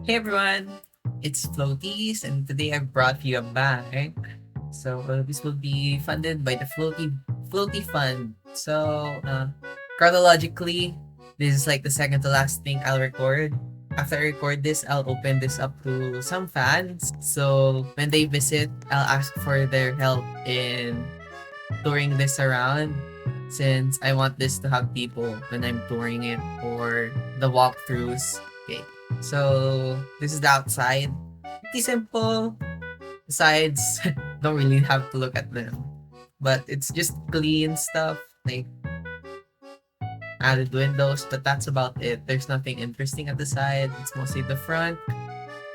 Hey everyone, it's Floaties, and today I brought you a bag. This will be funded by the Floaty Fund. Chronologically, this is like the second to last thing I'll record. After I record this, I'll open this up to some fans. So when they visit, I'll ask for their help in touring this around, since I want this to have people when I'm touring it or the walkthroughs. Okay, so this is the outside. Pretty simple. The sides, don't really have to look at them. But it's just clean stuff, like added windows, but that's about it. There's nothing interesting at the side. It's mostly the front.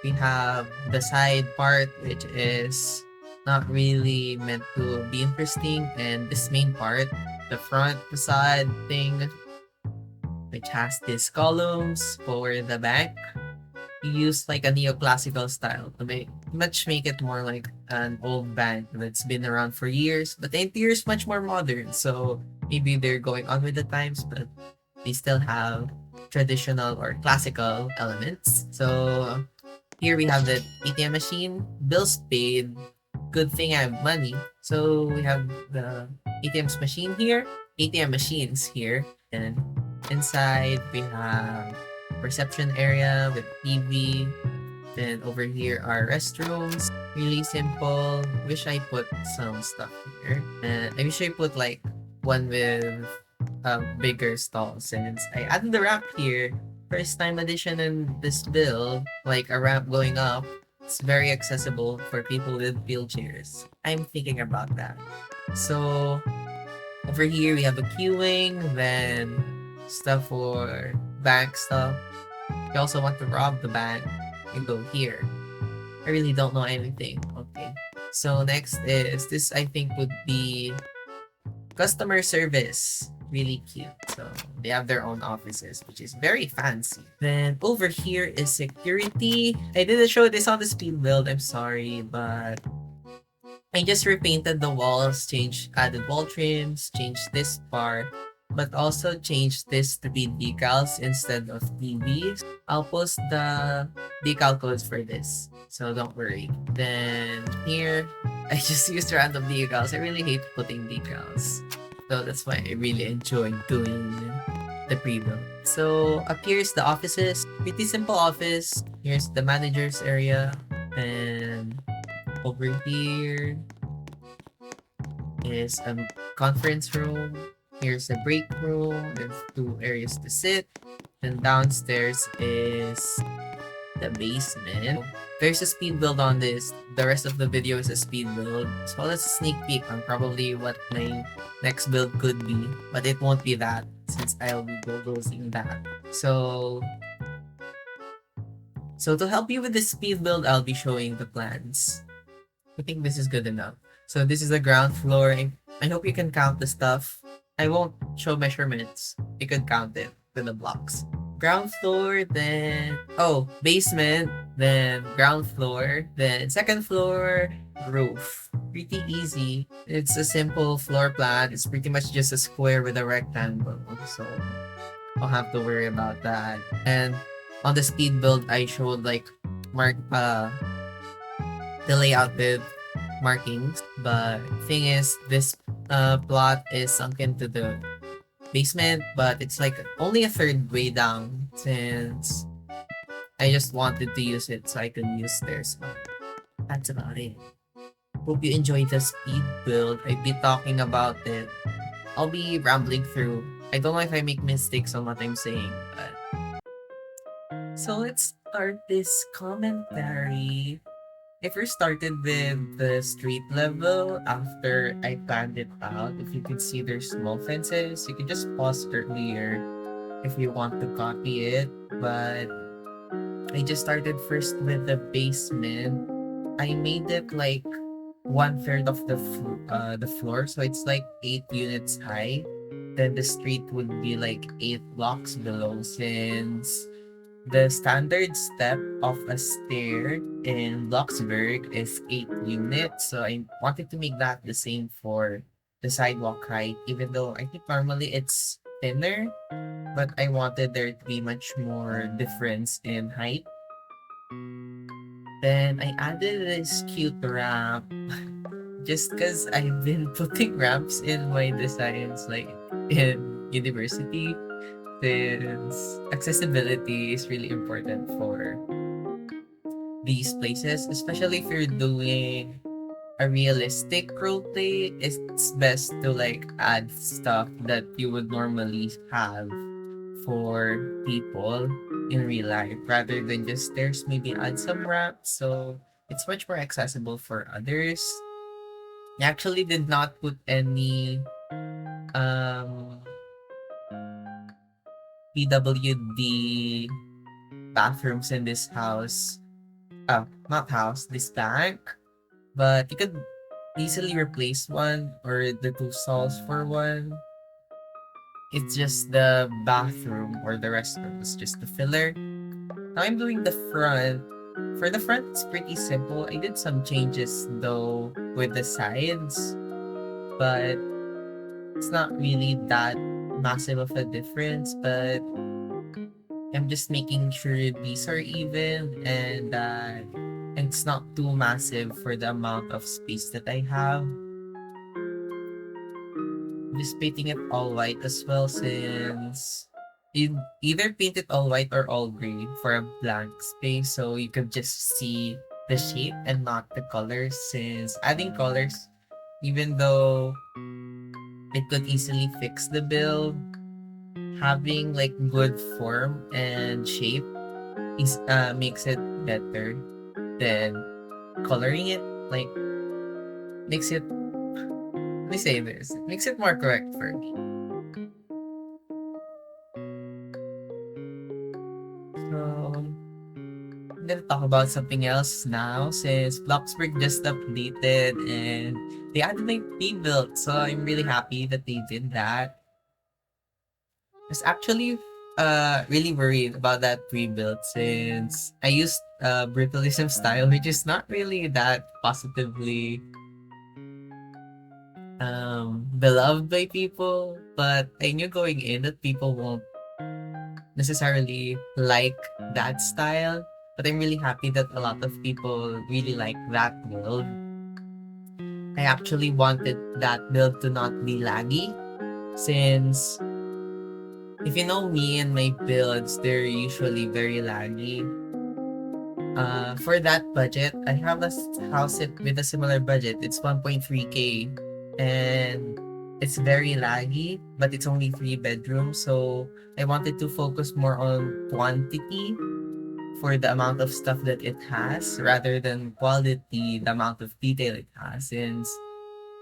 We have the side part, which is not really meant to be interesting, and this main part, the front facade thing, which has these columns for the back. We use like a neoclassical style to make it more like an old bank that's been around for years, but the interior is much more modern. So maybe they're going on with the times, but they still have traditional or classical elements. So here we have the ATM machine, bills paid. Good thing I have money. So we have the ATM's machine here, ATM machines here, and inside we have reception area with TV. Then over here are restrooms. Really simple. Wish I put some stuff here. And I wish I put like one with a bigger stall, since I added the ramp here. First time addition in this build, like a ramp going up. It's very accessible for people with wheelchairs. I'm thinking about that. So over here we have a queuing, then stuff for bank stuff. You also want to rob the bank, you go here. I really don't know anything. Okay. So next is this, I think would be customer service. Really cute. So they have their own offices, which is very fancy. Then over here is security. I didn't show this on the speed build, I'm sorry, but I just repainted the walls, added wall trims, changed this part, but also changed this to be decals instead of TVs. I'll post the decal codes for this, so don't worry. Then here, I just used random decals. I really hate putting decals. So that's why I really enjoy doing the pre-build. So up here's the offices. Pretty simple office. Here's the manager's area. And over here is a conference room. Here's a break room. There's two areas to sit. And downstairs is the basement. There's a speed build on this. The rest of the video is a speed build. So that's a sneak peek on probably what my next build could be. But it won't be that, since I'll be bulldozing that. So to help you with the speed build, I'll be showing the plans. I think this is good enough. So this is the ground floor. I hope you can count the stuff. I won't show measurements. You can count it with the blocks. Ground floor, then basement, then ground floor, then second floor, roof. Pretty easy. It's a simple floor plan. It's pretty much just a square with a rectangle. So I'll have to worry about that. And on the speed build, I showed like the layout with markings. But thing is, this plot is sunk into the basement, but it's like only a third way down, since I just wanted to use it so I can use stairs. That's about it. Hope you enjoyed the speed build. I'll be talking about it. I'll be rambling through. I don't know if I make mistakes on what I'm saying, but so let's start this commentary. I first started with the street level after I planned it out. If you can see, there's small fences. You can just pause earlier if you want to copy it. But I just started first with the basement. I made it like 1/3 of the floor, so it's like 8 units high. Then the street would be like 8 blocks below, since the standard step of a stair in Bloxburg is 8 units. So I wanted to make that the same for the sidewalk height, even though I think normally it's thinner, but I wanted there to be much more difference in height. Then I added this cute ramp just because I've been putting ramps in my designs like in university, since accessibility is really important for these places, especially if you're doing a realistic roleplay. It's best to like add stuff that you would normally have for people in real life rather than just stairs. Maybe add some ramps so it's much more accessible for others. I actually did not put any um PWD bathrooms in this house. Not house, this bank. But you could easily replace one or the two stalls for one. It's just the bathroom or the restroom is just the filler. Now I'm doing the front. For the front, it's pretty simple. I did some changes though with the sides, but it's not really that massive of a difference. But I'm just making sure these are even and that it's not too massive for the amount of space that I have. Just painting it all white as well, since you either paint it all white or all gray for a blank space so you could just see the shape and not the colors, since adding colors, even though it could easily fix the build, having like good form and shape is makes it better than coloring it. Like makes it, let me say this, it makes it more correct for me. So I'm gonna talk about something else now, since Bloxburg just updated and they added my pre-built, so I'm really happy that they did that. I was actually really worried about that pre-built, since I used brutalism style, which is not really that positively beloved by people, but I knew going in that people won't necessarily like that style. But I'm really happy that a lot of people really like that build. I actually wanted that build to not be laggy, since if you know me and my builds, they're usually very laggy. For that budget, I have a house with a similar budget. It's 1.3K and it's very laggy, but it's only 3 bedrooms. So I wanted to focus more on quantity for the amount of stuff that it has rather than quality, the amount of detail it has. Since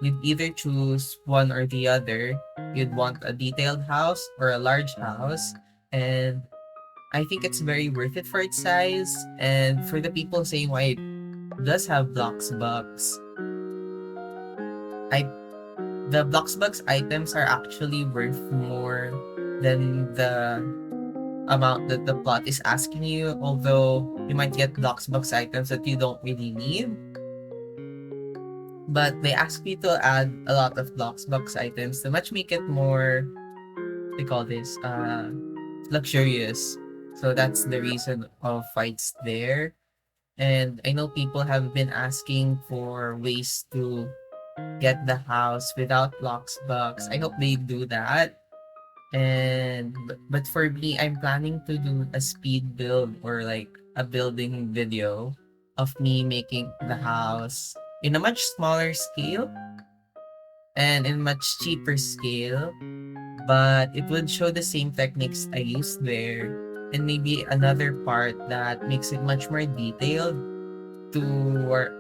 you'd either choose one or the other, you'd want a detailed house or a large house. And I think it's very worth it for its size. And for the people saying why it does have Bloxbugs, I the Bloxbugs items are actually worth more than the amount that the plot is asking you, although you might get Bloxbugs items that you don't really need. But they ask you to add a lot of Bloxbugs items to much make it more, they call this, luxurious. So that's the reason of why it's there. And I know people have been asking for ways to get the house without Bloxbugs. I hope they do that. And but for me, I'm planning to do a speed build or like a building video of me making the house in a much smaller scale and in much cheaper scale, but it would show the same techniques I used there, and maybe another part that makes it much more detailed to or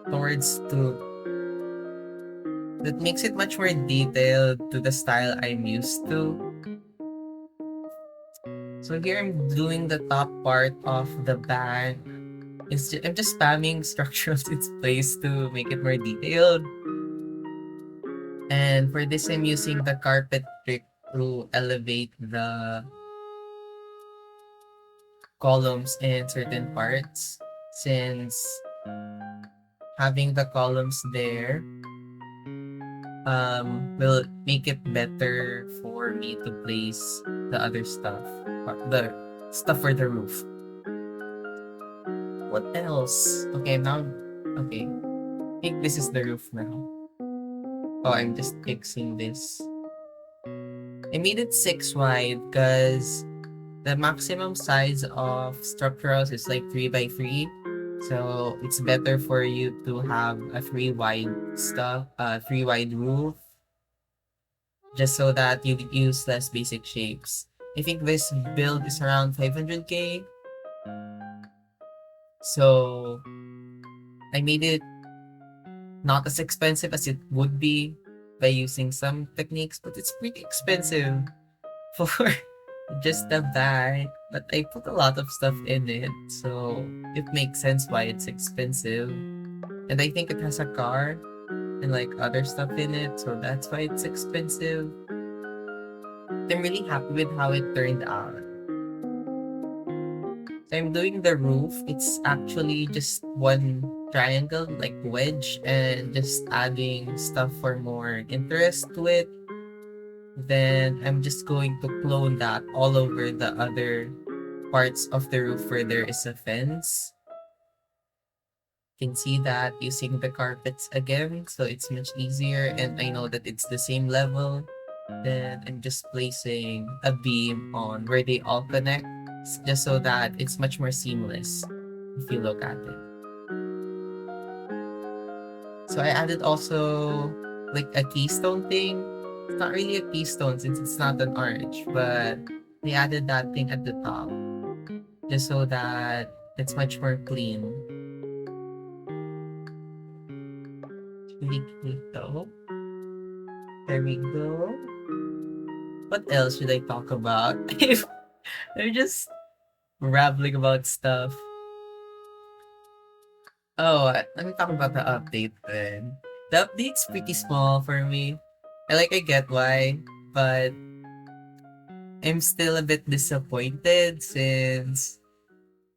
towards to that makes it much more detailed to the style I'm used to. So here I'm doing the top part of the band. I'm just spamming structure of its place to make it more detailed. And for this, I'm using the carpet trick to elevate the columns in certain parts, since having the columns there will make it better for me to place the other stuff, the stuff for the roof. What else? Okay, now, okay. I think this is the roof now. Oh, I'm just fixing this. I made it 6 wide because the maximum size of structurals is like 3 by 3. So it's better for you to have a 3 wide roof, just so that you use less basic shapes. I think this build is around 500k. So I made it not as expensive as it would be by using some techniques, but it's pretty expensive for just a bag. But I put a lot of stuff in it, so it makes sense why it's expensive. And I think it has a car and like other stuff in it, so that's why it's expensive. I'm really happy with how it turned out. So I'm doing the roof. It's actually just one triangle, like wedge, and just adding stuff for more interest to it. Then I'm just going to clone that all over the other parts of the roof where there is a fence. You can see that using the carpets again, so it's much easier, and I know that it's the same level. Then I'm just placing a beam on where they all connect, just so that it's much more seamless if you look at it. So I added also like a keystone thing. It's not really a keystone since it's not an arch, but they added that thing at the top just so that it's much more clean. Really cute though. There we go. What else should I talk about? If I'm just rambling about stuff. Oh, let me talk about the update then. The update's pretty small for me. I get why, but I'm still a bit disappointed since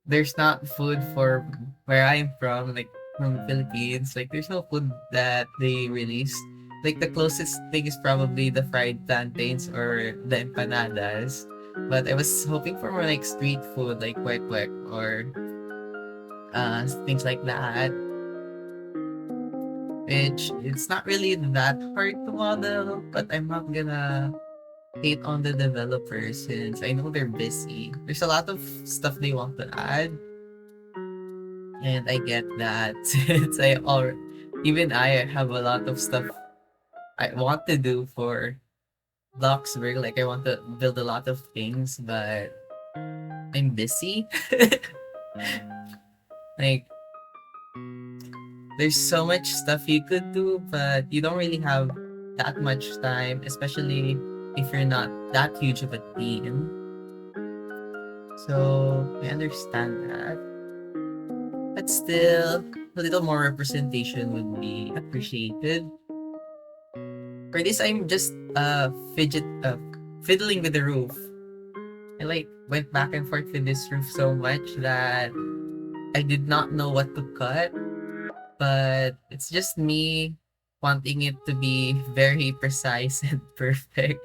there's not food for where I'm from, like from the Philippines. Like there's no food that they released. Like the closest thing is probably the fried plantains or the empanadas. But I was hoping for more like street food, like kwek kwek or things like that. Which it's not really that hard to model, but I'm not gonna hate on the developers since I know they're busy. There's a lot of stuff they want to add, and I get that since even I have a lot of stuff I want to do for Bloxburg. Like I want to build a lot of things, but I'm busy. Like there's so much stuff you could do, but you don't really have that much time, especially if you're not that huge of a team. So I understand that. But still, a little more representation would be appreciated. For this, I'm just fiddling with the roof. I like went back and forth with this roof so much that I did not know what to cut. But it's just me wanting it to be very precise and perfect.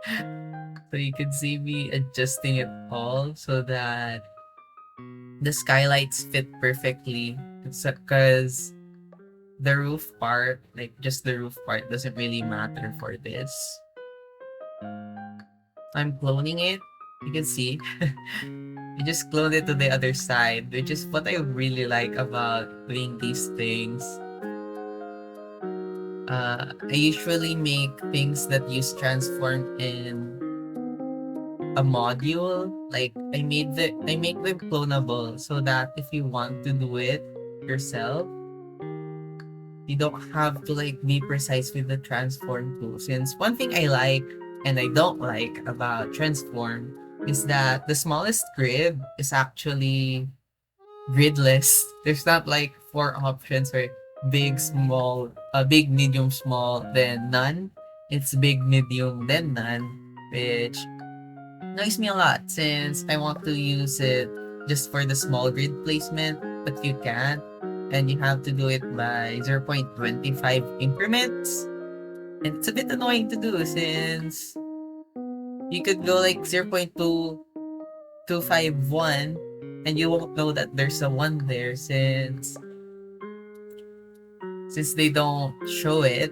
So you can see me adjusting it all so that the skylights fit perfectly. Because the roof part, like just the roof part, doesn't really matter for this. I'm cloning it. You can see. I just cloned it to the other side, which is what I really like about doing these things. I usually make things that use transform in a module. Like I make them clonable so that if you want to do it yourself, you don't have to like be precise with the transform tool. Since one thing I like and I don't like about transform is that the smallest grid is actually gridless. There's not like 4 options where big, small, big, medium, small, then none. It's big, medium, then none, which annoys me a lot since I want to use it just for the small grid placement, but you can't. And you have to do it by 0.25 increments. And it's a bit annoying to do since you could go like 0.2251 and you won't know that there's a one there since they don't show it.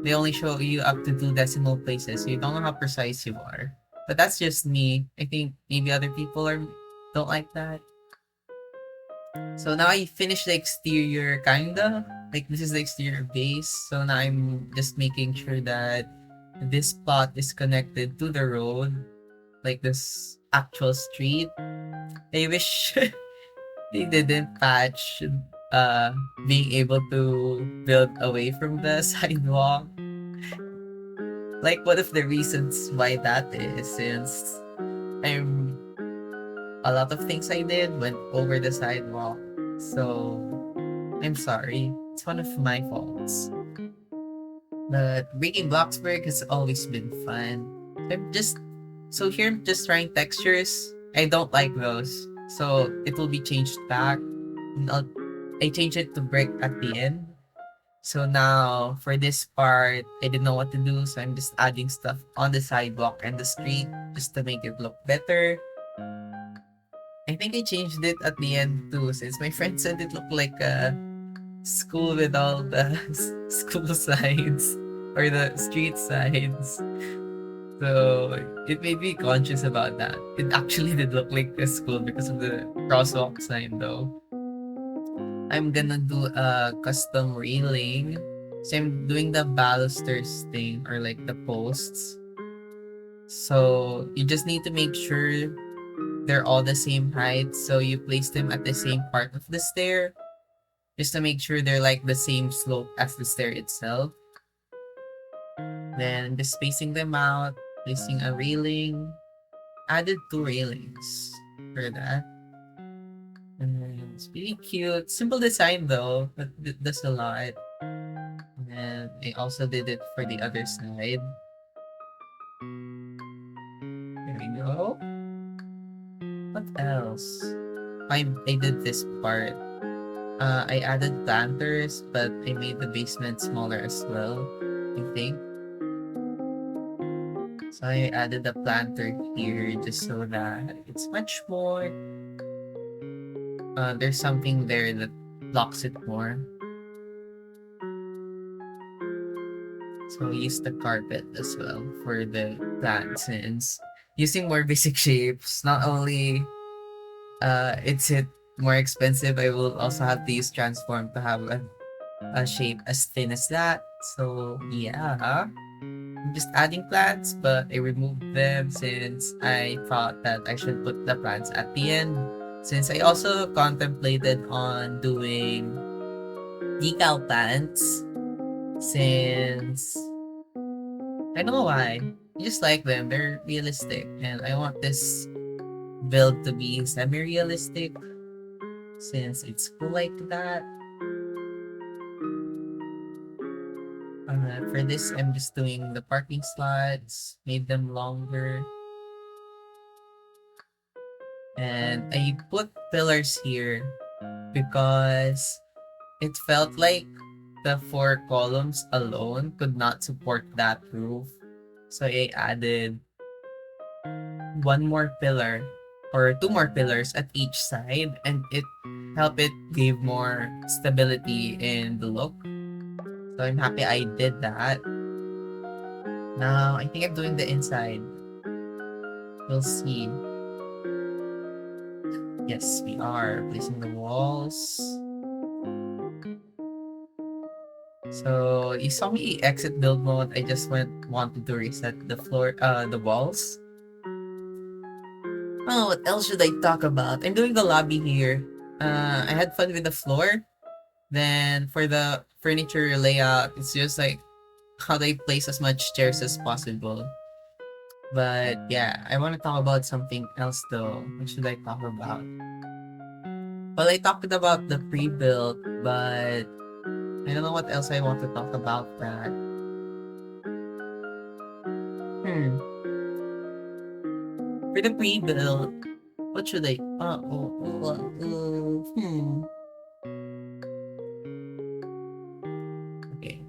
They only show you up to two decimal places, so you don't know how precise you are. But that's just me. I think maybe other people are don't like that. So now I finished the exterior kinda. Like this is the exterior base. So now I'm just making sure that this plot is connected to the road. Like this actual street. I wish they didn't patch being able to build away from the sidewalk. Like one of the reasons why that is since I'm a lot of things I did went over the sidewalk. So I'm sorry. It's one of my faults. But breaking Bloxburg has always been fun. I'm just so here I'm just trying textures. I don't like those. So it will be changed back. I changed it to break at the end. So now for this part, I didn't know what to do, so I'm just adding stuff on the sidewalk and the street just to make it look better. I think I changed it at the end too, since my friend said it looked like a school with all the school signs or the street signs. So it made me conscious about that. It actually did look like a school because of the crosswalk sign though. I'm gonna do a custom railing. So I'm doing the balusters thing or like the posts. So you just need to make sure they're all the same height. So you place them at the same part of the stair just to make sure they're like the same slope as the stair itself. Then just spacing them out, placing a railing. Added two railings for that. And it's really cute. Simple design though, but it does a lot. And I also did it for the other side. There we go. What else? I did this part. I added planters, but I made the basement smaller as well, I think. So I added a planter here just so that it's much more. There's something there that blocks it more. So I used the carpet as well for the plants since using more basic shapes, not only it's it more expensive, I will also have to use transform to have a shape as thin as that. So yeah, I'm just adding plants, but I removed them since I thought that I should put the plants at the end. Since I also contemplated on doing decal plants, since I don't know why. I just like them. They're realistic, and I want this build to be semi-realistic since it's cool like that. For this, I'm just doing the parking slots, made them longer. And I put pillars here because it felt like the four columns alone could not support that roof. So I added one more pillar or two more pillars at each side, and it helped it give more stability in the look. So I'm happy I did that. Now I think I'm doing the inside. We'll see. Yes, we are placing the walls. So you saw me exit build mode. I just wanted to reset the floor, the walls. Oh, what else should I talk about? I'm doing the lobby here. I had fun with the floor. Then for the furniture layout, it's just like how they place as much chairs as possible. But yeah, I want to talk about something else though. What should I talk about? Well, I talked about the pre-built, but I don't know what else I want to talk about that. Hmm. For the pre-built, what should I? Okay.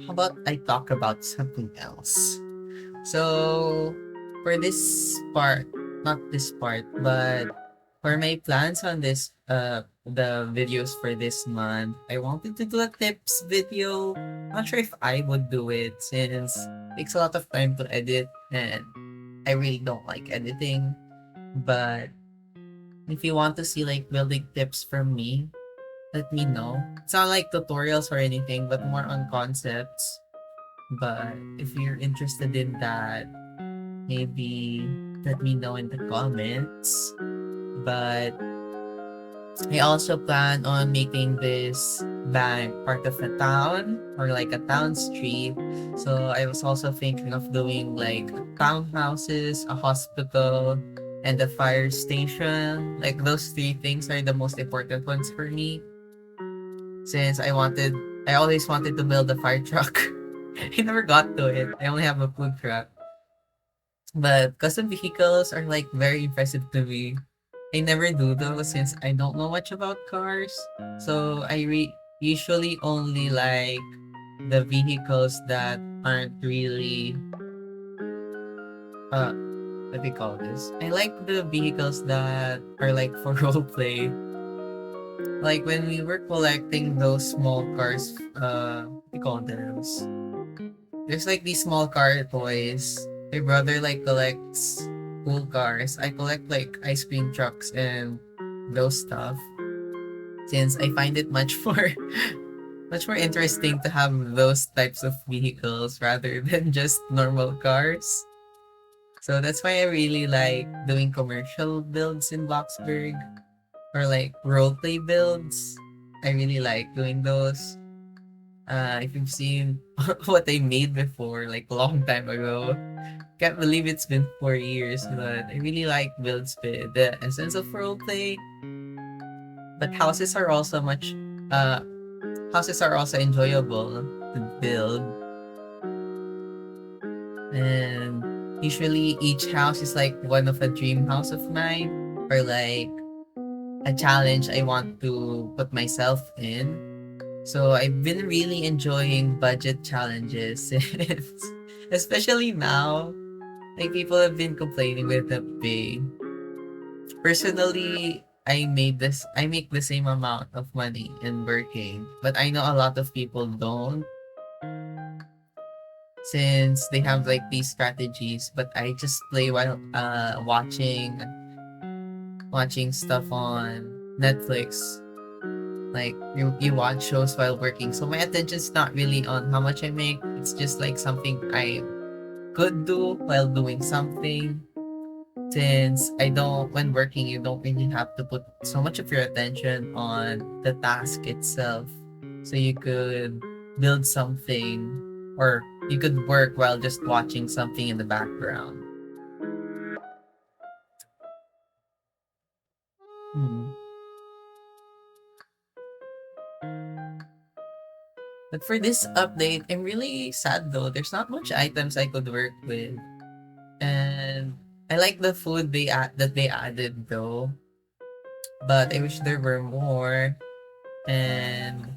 How about I talk about something else? So, for this part, not this part, but For my plans on this the videos for this month, I wanted to do a tips video. Not sure if I would do it since it takes a lot of time to edit and I really don't like editing. But if you want to see like building tips from me, let me know. It's not like tutorials or anything, but more on concepts. But if you're interested in that, maybe let me know in the comments. But I also plan on making this bank part of a town or like a town street. So I was also thinking of doing like townhouses, a hospital, and a fire station. Like those three things are the most important ones for me. Since I always wanted to build a fire truck. I never got to it. I only have a food truck. But custom vehicles are like very impressive to me. I never do those since I don't know much about cars. So usually only like the vehicles that aren't really uh what do you call this? I like the vehicles that are like for role play. Like when we were collecting those small cars, what do you call those? There's like these small car toys. My brother like collects cool cars. I collect like ice cream trucks and those stuff. Since I find it much more much more interesting to have those types of vehicles rather than just normal cars. So that's why I really like doing commercial builds in Bloxburg or like roleplay builds. I really like doing those. If you've seen what I made before, like a long time ago, can't believe it's been 4 years, but I really like builds with the essence of roleplay. But uh, houses are also enjoyable to build, and usually each house is like one of a dream house of mine, or like a challenge I want to put myself in. So I've been really enjoying budget challenges, especially now. Like people have been complaining with the pay. Personally, I make the same amount of money in working, but I know a lot of people don't since they have like these strategies, but I just play while watching stuff on Netflix. Like you watch shows while working. So my attention's not really on how much I make. It's just like something I could do while doing something. Since I don't when working you don't really have to put so much of your attention on the task itself. So you could build something or you could work while just watching something in the background. Hmm. But for this update, I'm really sad though. There's not much items I could work with. And I like the food that they added though. But I wish there were more. And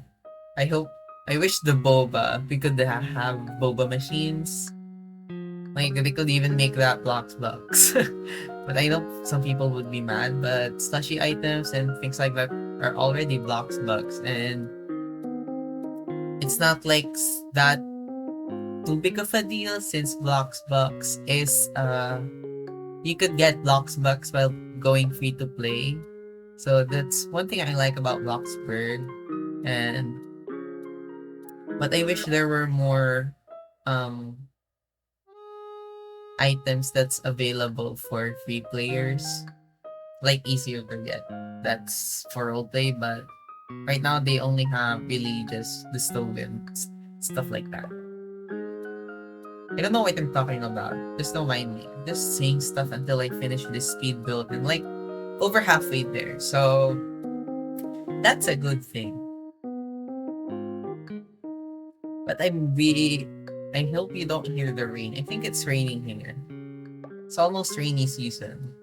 I hope I wish the boba we could have boba machines. Like they could even make that blocks box. But I know some people would be mad, but slushy items and things like that are already blocks bucks and it's not like that too big of a deal since blocks bucks is you could get blocks bucks while going free to play. So that's one thing I like about Bloxburg. And but I wish there were more um items that's available for free players, like easier to get. That's for roleplay, but right now they only have really just the stolen stuff like that. I don't know what I'm talking about. Just don't mind me. I'm just saying stuff until I finish this speed build and like over halfway there. So that's a good thing. But I hope you don't hear the rain. I think it's raining here. It's almost rainy season.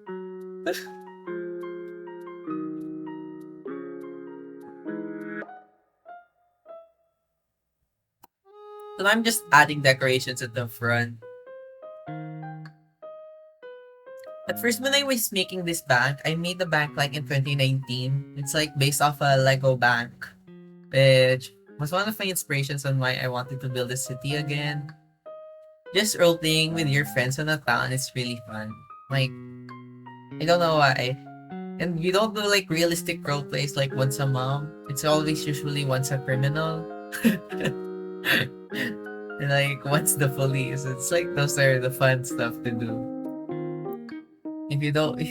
So I'm just adding decorations at the front. At first, when I was making this bank, I made the bank like in 2019. It's like based off a Lego bank, which was one of my inspirations on why I wanted to build a city again. Just role playing with your friends on a town is really fun. Like, I don't know why. And you don't do like realistic role plays like once a mom. It's always usually once a criminal. And like once the police. It's like those are the fun stuff to do. If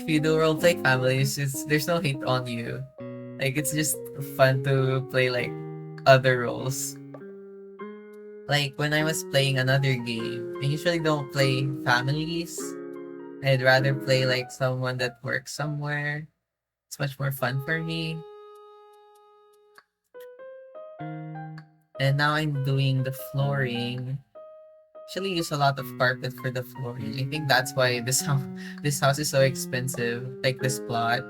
you do role play families, it's there's no hate on you. Like it's just fun to play like other roles. Like when I was playing another game, I usually don't play families. I'd rather play like someone that works somewhere. It's much more fun for me. And now I'm doing the flooring. Actually use a lot of carpet for the flooring. I think that's why this house is so expensive. Like this plot.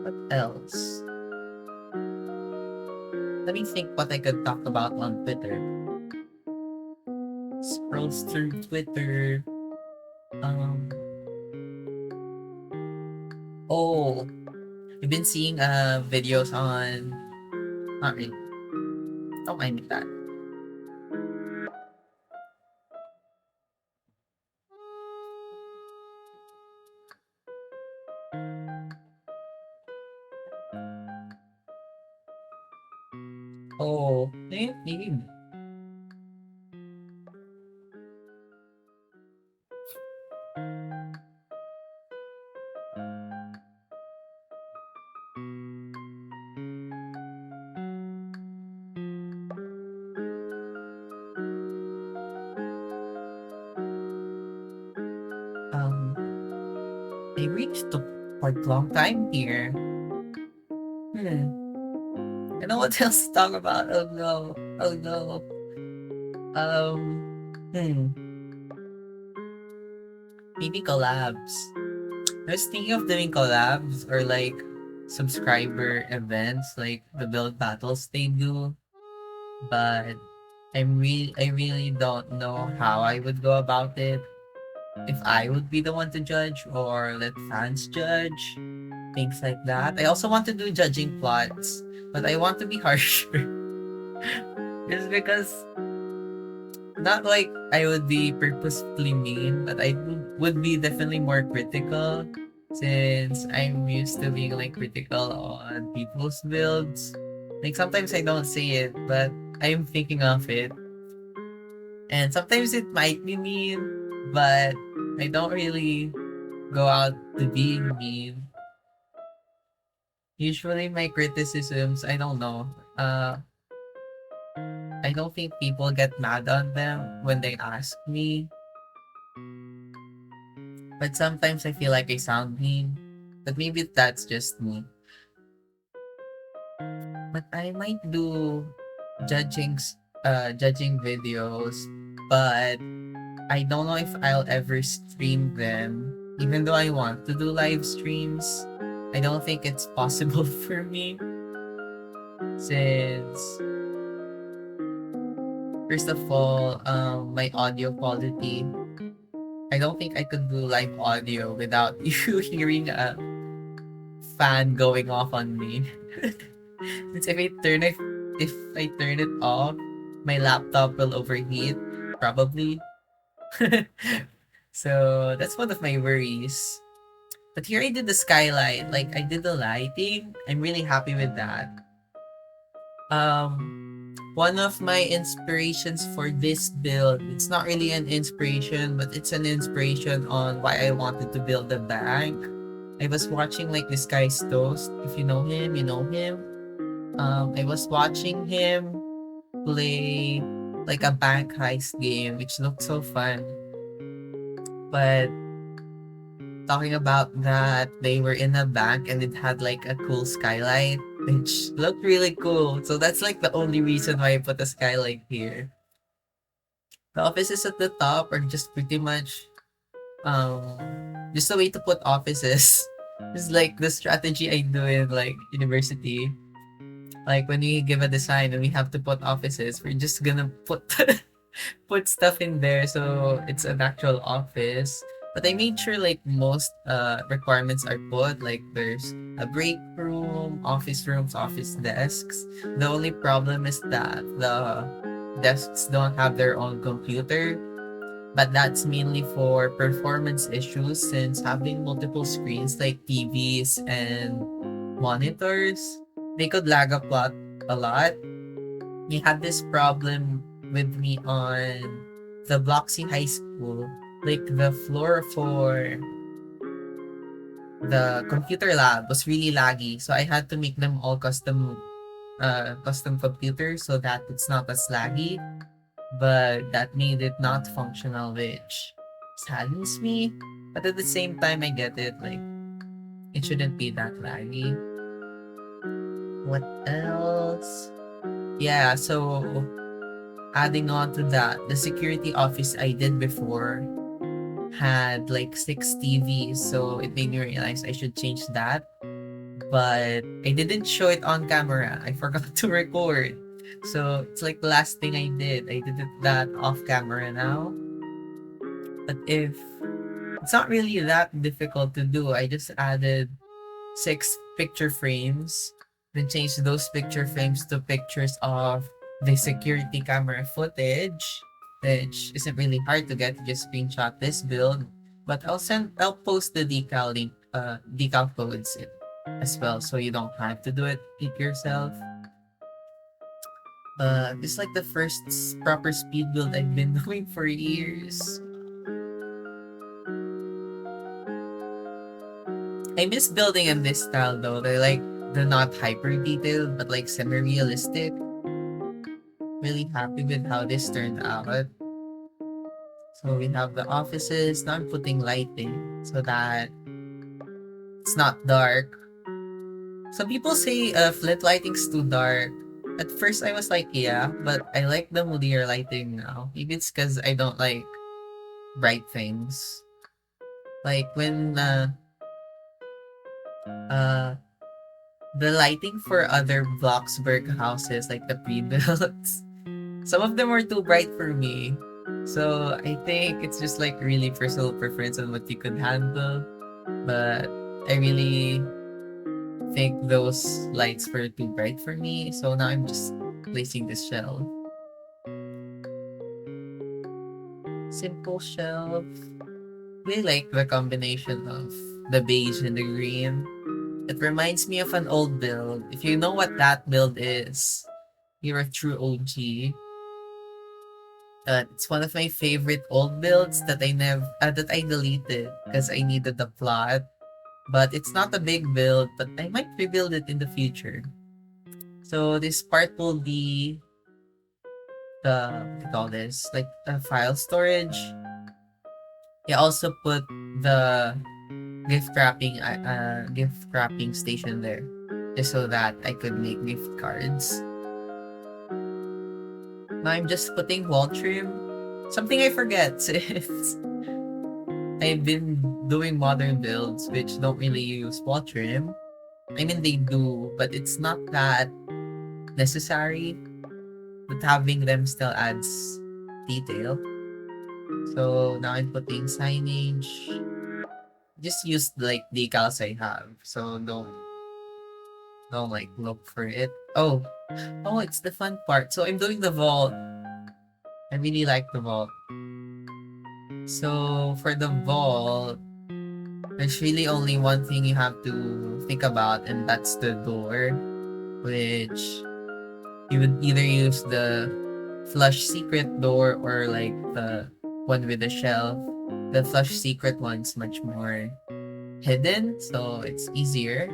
What else? Let me think what I could talk about on Twitter. Scrolls through Twitter. Um oh, I've been seeing videos on not really. Don't mind me that. Oh, maybe. Um, I reached the quite long time here. I know what else to talk about. Oh no. Oh no. Hmm. Maybe collabs. I was thinking of doing collabs or like subscriber events like the build battles they do. But I really don't know how I would go about it. If I would be the one to judge or let fans judge. Things like that. I also want to do judging plots, but I want to be harsher. Just because not like I would be purposefully mean, but I would be definitely more critical since I'm used to being like critical on people's builds. Like sometimes I don't say it, but I'm thinking of it. And sometimes it might be mean, but I don't really go out to being mean. Usually my criticisms, I don't know. I don't think people get mad on them when they ask me, but sometimes I feel like I sound mean. But maybe that's just me. But I might do judging videos, but I don't know if I'll ever stream them. Even though I want to do live streams, I don't think it's possible for me since first of all, my audio quality. I don't think I could do live audio without you hearing a fan going off on me. Since if I turn it off, my laptop will overheat, probably. So that's one of my worries. But here I did the skylight, like I did the lighting. I'm really happy with that. One of my inspirations for this build, it's not really an inspiration, but it's an inspiration on why I wanted to build a bank. I was watching like this guy's toast. If you know him, you know him. I was watching him play like a bank heist game, which looked so fun. But talking about that, they were in a bank and it had like a cool skylight, which looked really cool. So that's like the only reason why I put a skylight here. The offices at the top are just pretty much just a way to put offices. It's like the strategy I do in like university. Like when we give a design and we have to put offices, we're just gonna put put stuff in there so it's an actual office. But I made sure like most requirements are put. Like there's a break room, office rooms, office desks. The only problem is that the desks don't have their own computer, but that's mainly for performance issues since having multiple screens like TVs and monitors, they could lag a lot. We had this problem with me on the Bloxy High School. Like the floor for the computer lab was really laggy, so I had to make them all custom computers so that it's not as laggy. But that made it not functional, which saddens me. But at the same time, I get it. Like it shouldn't be that laggy. What else? Yeah, so adding on to that, the security office I did before had like 6 TVs, so it made me realize I should change that. But I didn't show it on camera. I forgot to record. So it's like the last thing I did. I did that off camera now. But if it's not really that difficult to do, I just added 6 picture frames, then changed those picture frames to pictures of the security camera footage, which isn't really hard to get. You just screenshot this build. But I'll post the decal codes as well, so you don't have to do it yourself. It's like the first proper speed build I've been doing for years. I miss building in this style though. They're not hyper detailed, but like semi-realistic. Really happy with how this turned out. So we have the offices. Now I'm putting lighting so that it's not dark. Some people say flint lighting's too dark. At first I was like, yeah, but I like the moodier lighting now. Maybe it's because I don't like bright things. Like when uh the lighting for other Bloxburg houses, like the pre-builts, some of them were too bright for me. So I think it's just like really personal preference on what you could handle. But I really think those lights were too bright for me. So now I'm just placing this shelf. Simple shelf. Really like the combination of the beige and the green. It reminds me of an old build. If you know what that build is, you're a true OG. It's one of my favorite old builds that I deleted because I needed the plot. But it's not a big build, but I might rebuild it in the future. So this part will be the what do you call this? Like file storage. I also put the gift wrapping station there, just so that I could make gift cards. Now I'm just putting wall trim. Something I forget since I've been doing modern builds which don't really use wall trim. I mean they do, but it's not that necessary. But having them still adds detail. So now I'm putting signage. Just use like decals I have. So don't like look for it. Oh, it's the fun part. So I'm doing the vault. I really like the vault. So for the vault, there's really only one thing you have to think about, and that's the door, which you would either use the flush secret door or like the one with the shelf. The flush secret one's much more hidden, so it's easier.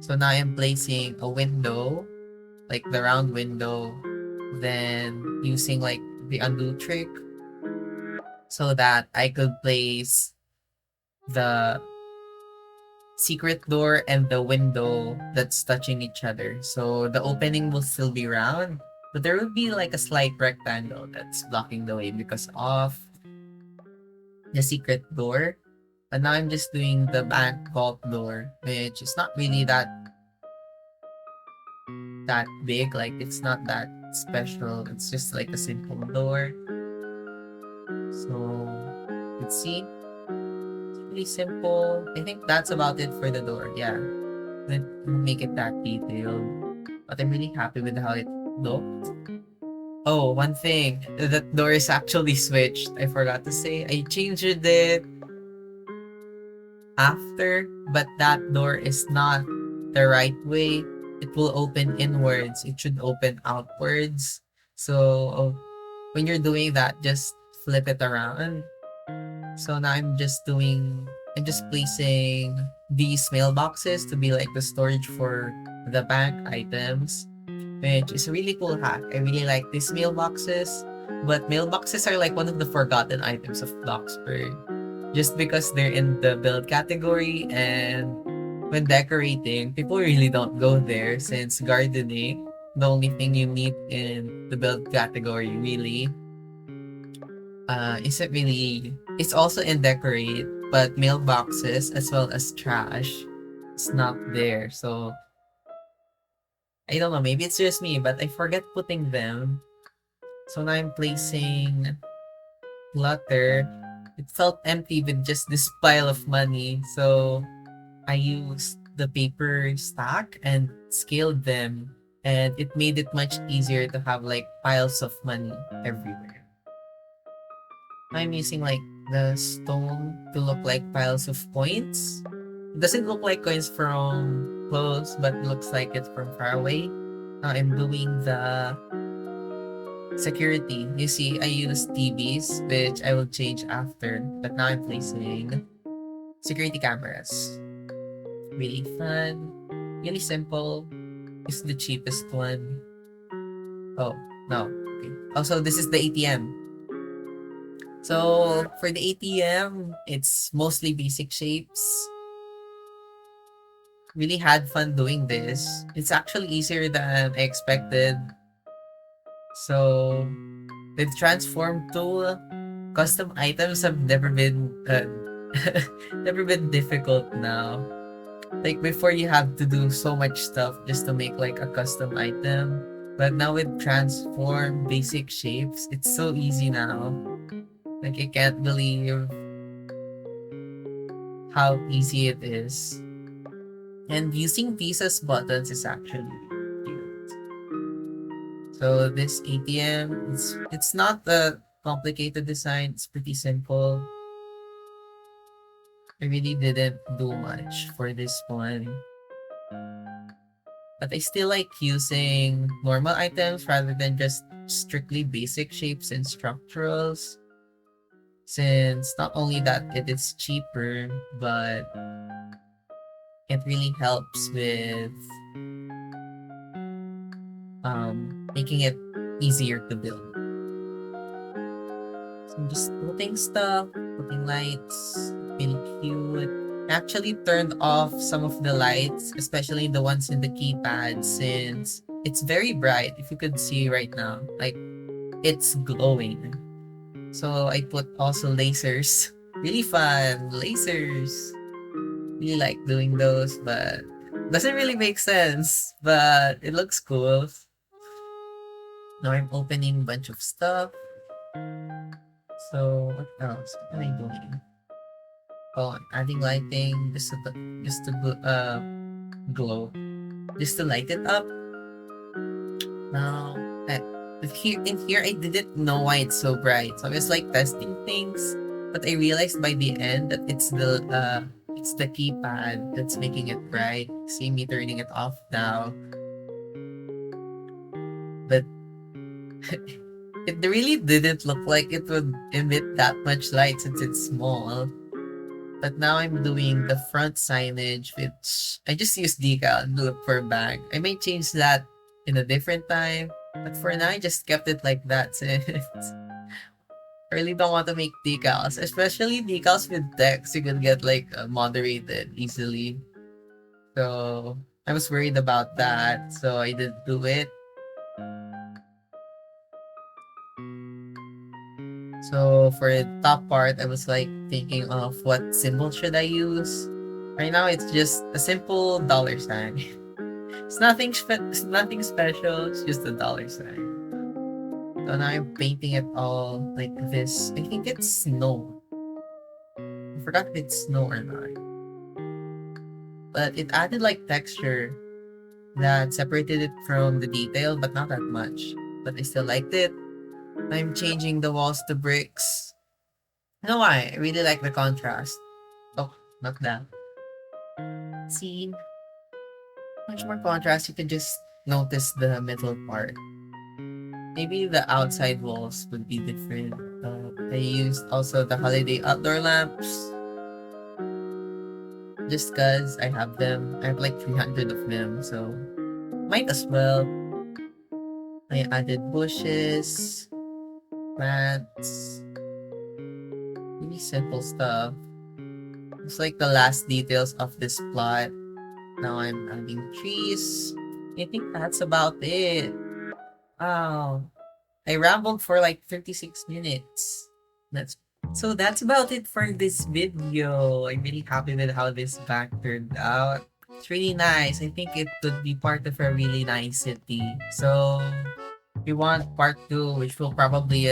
So now I'm placing a window, like the round window, then using like the undo trick so that I could place the secret door and the window that's touching each other. So the opening will still be round, but there will be like a slight rectangle that's blocking the way because of the secret door. And now I'm just doing the bank vault door, which is not really that big. Like it's not that special. It's just like a simple door. So let's see. It's really simple. I think that's about it for the door. Yeah. Didn't make it that detailed. But I'm really happy with how it looked. Oh, one thing. That door is actually switched. I forgot to say. I changed it after, but that door is not the right way. It will open inwards. It should open outwards. So when you're doing that, just flip it around. So now I'm just placing these mailboxes to be like the storage for the bank items, which is a really cool hack. I really like these mailboxes, but mailboxes are like one of the forgotten items of Bloxburg just because they're in the build category, and when decorating, people really don't go there since gardening, the only thing you need in the build category really isn't really, it's also in decorate, but mailboxes as well as trash is not there. So I don't know, maybe it's just me, but I forget putting them. So now I'm placing clutter. It felt empty with just this pile of money. So I used the paper stack and scaled them, and it made it much easier to have like piles of money everywhere. I'm using like the stone to look like piles of coins. It doesn't look like coins from close, but it looks like it's from far away. Now I'm doing the security. You see, I use TVs, which I will change after, but now I'm placing security cameras. Really fun, really simple. It's the cheapest one. Oh, no. Okay. Also, this is the ATM. So for the ATM, it's mostly basic shapes. Really had fun doing this. It's actually easier than I expected. So with transform tool, custom items have never been never been difficult now. Like before, you have to do so much stuff just to make like a custom item. But now with transform basic shapes, it's so easy now. Like I can't believe how easy it is. And using these as buttons is actually cute. So this ATM, it's not a complicated design. It's pretty simple. I really didn't do much for this one. But I still like using normal items rather than just strictly basic shapes and structurals. Since not only that it is cheaper, but it really helps with making it easier to build. So I'm just putting stuff, putting lights, really cute. I actually turned off some of the lights, especially the ones in the keypad, since it's very bright. If you could see right now, like it's glowing. So I put also lasers. Really fun, lasers. Really like doing those, but doesn't really make sense. But it looks cool. Now I'm opening a bunch of stuff. So what else? What am I doing? Oh, I'm adding lighting just to glow, just to light it up. Now, here I didn't know why it's so bright, so I was like testing things, but I realized by the end that it's the keypad that's making it bright. See me turning it off now, but it really didn't look like it would emit that much light since it's small. But now I'm doing the front signage, which I just use decal and look for a bag. I may change that in a different time, but for now I just kept it like that since I really don't want to make decals, especially decals with text. You can get like moderated easily. So I was worried about that, so I didn't do it. So for the top part, I was like thinking of what symbol should I use. Right now, it's just a simple dollar sign. It's nothing special. It's just a dollar sign. So now I'm painting it all like this. I think it's snow. I forgot if it's snow or not. But it added like texture that separated it from the detail, but not that much. But I still liked it. I'm changing the walls to bricks. You know why? I really like the contrast. Oh, not that. See? Much more contrast. You can just notice the middle part. Maybe the outside walls would be different. I used also the holiday outdoor lamps. Just cause I have them. I have like 300 of them, so might as well. I added bushes, plants, really simple stuff. It's like the last details of this plot. Now I'm adding trees. I think that's about it. Wow. I rambled for like 56 minutes. That's about it for this video. I'm really happy with how this back turned out. It's really nice. I think it could be part of a really nice city. So if you want part 2, which will probably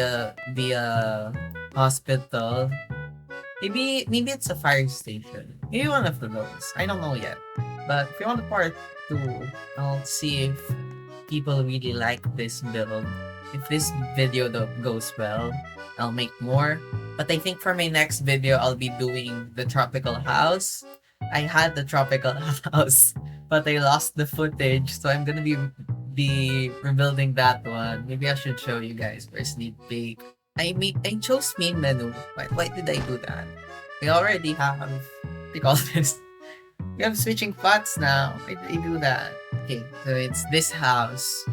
be a hospital. Maybe it's a fire station. Maybe one of those. I don't know yet. But if you want part 2, I'll see if people really like this build. If this video goes well, I'll make more. But I think for my next video, I'll be doing the tropical house. I had the tropical house, but I lost the footage, so I'm gonna be rebuilding that one. Maybe I should show you guys for a sneak peek. I chose main menu. Why did I do that? We already have we call this. We have switching plots now. Why did I do that? Okay, so it's this house.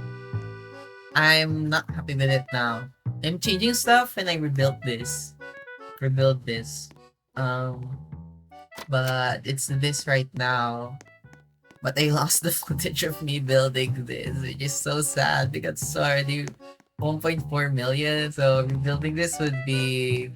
I'm not happy with it now. I'm changing stuff and I rebuilt this. But it's this right now. But I lost the footage of me building this, which is so sad because it's already 1.4 million. So rebuilding this would be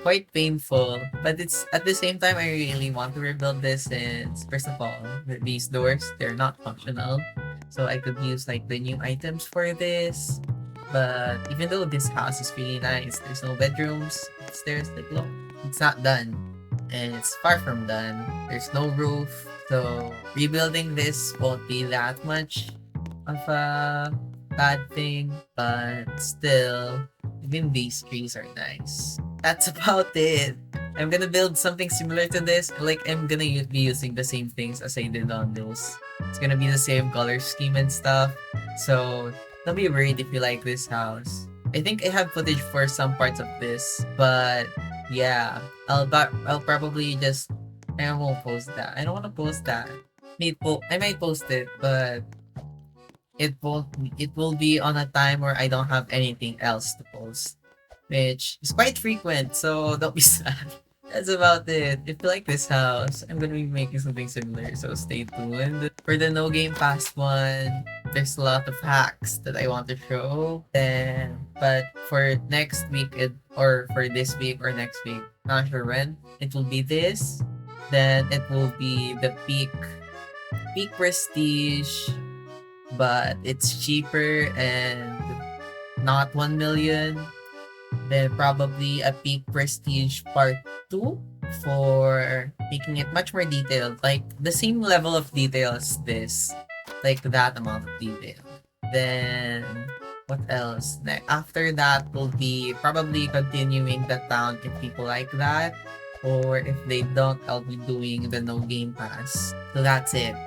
quite painful. But it's at the same time I really want to rebuild this since first of all, these doors, they're not functional. So I could use like the new items for this. But even though this house is really nice, there's no bedrooms, stairs, like look, it's not done. And it's far from done. There's no roof. So rebuilding this won't be that much of a bad thing. But still, even these trees are nice. That's about it. I'm gonna build something similar to this. Like, I'm gonna be using the same things as I did on those. It's gonna be the same color scheme and stuff. So, don't be worried if you like this house. I think I have footage for some parts of this. But, yeah. I'll probably just... I won't post that. I don't want to post that. I might post it, but... It will be on a time where I don't have anything else to post. Which is quite frequent, so don't be sad. That's about it. If you like this house, I'm gonna be making something similar, so stay tuned. For the No Game Pass one, there's a lot of hacks that I want to show. But for next week, or for this week or next week, not sure when, it will be this. Then it will be the peak prestige, but it's cheaper and not 1 million. Then probably a peak prestige part 2 for making it much more detailed, like the same level of detail as this, like that amount of detail. Then what else? After that will be probably continuing the town if people like that, or if they don't, I'll be doing the No Game Pass. So that's it.